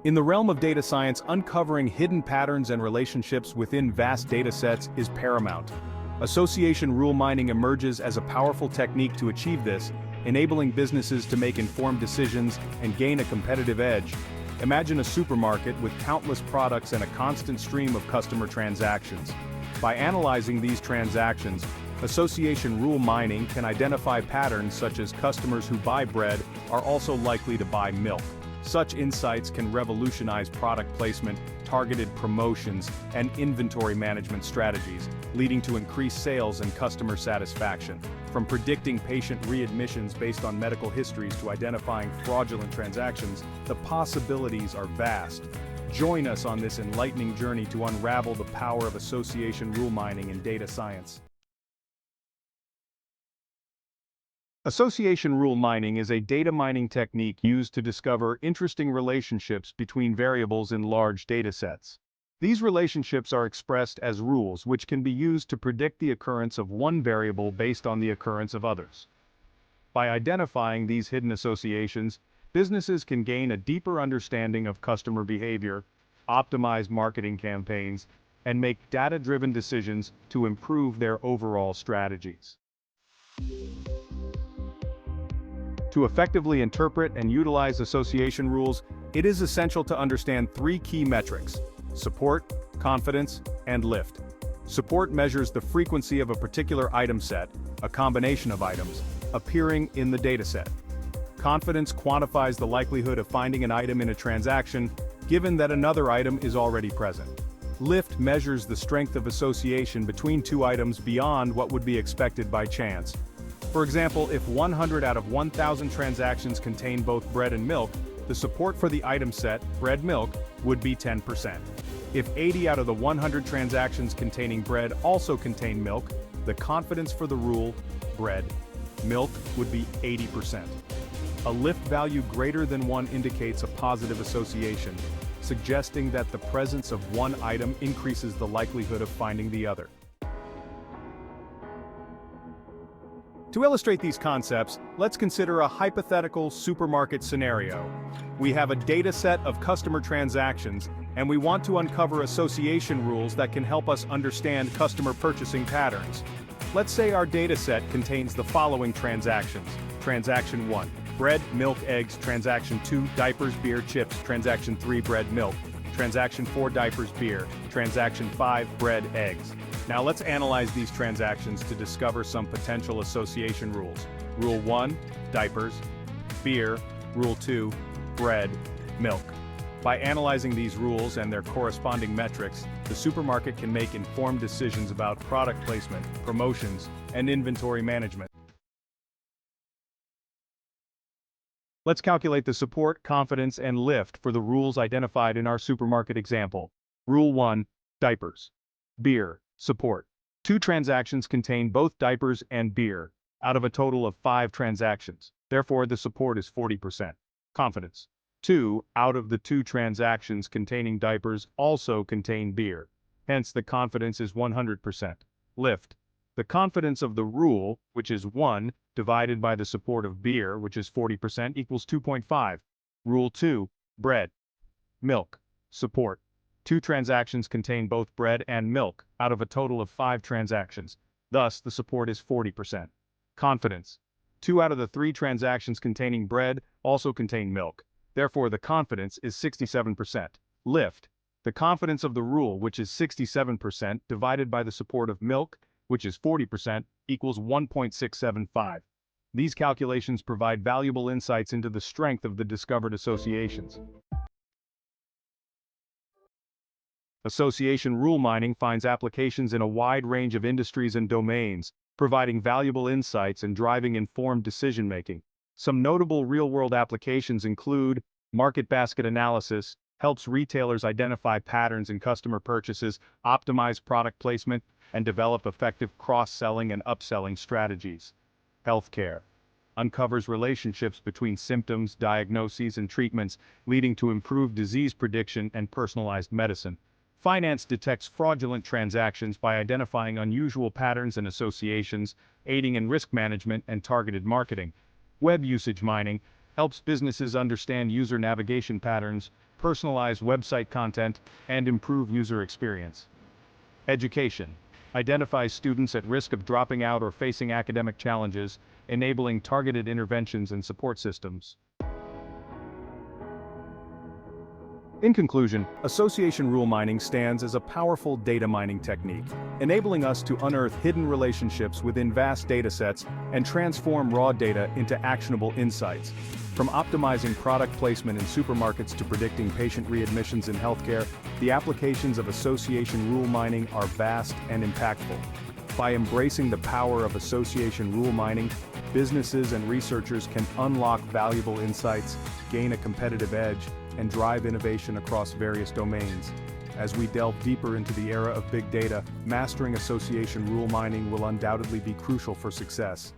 In the realm of data science, uncovering hidden patterns and relationships within vast datasets is paramount. Association rule mining emerges as a powerful technique to achieve this, enabling businesses to make informed decisions and gain a competitive edge. Imagine a supermarket with countless products and a constant stream of customer transactions. By analyzing these transactions, association rule mining can identify patterns such as customers who buy bread are also likely to buy milk. Such insights can revolutionize product placement, targeted promotions, and inventory management strategies, leading to increased sales and customer satisfaction. From predicting patient readmissions based on medical histories to identifying fraudulent transactions, the possibilities are vast. Join us on this enlightening journey to unravel the power of association rule mining in data science. Association rule mining is a data mining technique used to discover interesting relationships between variables in large datasets. These relationships are expressed as rules which can be used to predict the occurrence of one variable based on the occurrence of others. By identifying these hidden associations, businesses can gain a deeper understanding of customer behavior, optimize marketing campaigns, and make data-driven decisions to improve their overall strategies. To effectively interpret and utilize association rules, it is essential to understand three key metrics: support, confidence, and lift. Support measures the frequency of a particular item set, a combination of items, appearing in the dataset. Confidence quantifies the likelihood of finding an item in a transaction, given that another item is already present. Lift measures the strength of association between two items beyond what would be expected by chance. For example, if 100 out of 1,000 transactions contain both bread and milk, the support for the item set, bread-milk, would be 10%. If 80 out of the 100 transactions containing bread also contain milk, the confidence for the rule, bread-milk, would be 80%. A lift value greater than 1 indicates a positive association, suggesting that the presence of one item increases the likelihood of finding the other. To illustrate these concepts, let's consider a hypothetical supermarket scenario. We have a data set of customer transactions, and we want to uncover association rules that can help us understand customer purchasing patterns. Let's say our data set contains the following transactions. Transaction 1, bread, milk, eggs. Transaction 2, diapers, beer, chips. Transaction 3, bread, milk. Transaction 4, diapers, beer. Transaction 5, bread, eggs. Now let's analyze these transactions to discover some potential association rules. Rule 1, diapers, beer. Rule 2, bread, milk. By analyzing these rules and their corresponding metrics, the supermarket can make informed decisions about product placement, promotions, and inventory management. Let's calculate the support, confidence, and lift for the rules identified in our supermarket example. Rule 1, diapers. Beer, support. 2 transactions contain both diapers and beer, out of a total of 5 transactions. Therefore, the support is 40%. Confidence. 2 out of the 2 transactions containing diapers also contain beer. Hence, the confidence is 100%. Lift. The confidence of the rule, which is 1, divided by the support of beer, which is 40%, equals 2.5. Rule 2, bread. Milk. Support. 2 transactions contain both bread and milk, out of a total of 5 transactions. Thus, the support is 40%. Confidence. 2 out of the 3 transactions containing bread also contain milk. Therefore, the confidence is 67%. Lift. The confidence of the rule, which is 67%, divided by the support of milk, which is 40%, equals 1.675. These calculations provide valuable insights into the strength of the discovered associations. Association rule mining finds applications in a wide range of industries and domains, providing valuable insights and driving informed decision-making. Some notable real-world applications include market basket analysis, helps retailers identify patterns in customer purchases, optimize product placement, and develop effective cross-selling and upselling strategies. Healthcare uncovers relationships between symptoms, diagnoses, and treatments, leading to improved disease prediction and personalized medicine. Finance detects fraudulent transactions by identifying unusual patterns and associations, aiding in risk management and targeted marketing. Web usage mining helps businesses understand user navigation patterns, personalize website content, and improve user experience. Education identifies students at risk of dropping out or facing academic challenges, enabling targeted interventions and support systems. In conclusion, association rule mining stands as a powerful data mining technique, enabling us to unearth hidden relationships within vast datasets and transform raw data into actionable insights. From optimizing product placement in supermarkets to predicting patient readmissions in healthcare, the applications of association rule mining are vast and impactful. By embracing the power of association rule mining, businesses and researchers can unlock valuable insights, gain a competitive edge, and drive innovation across various domains. As we delve deeper into the era of big data, mastering association rule mining will undoubtedly be crucial for success.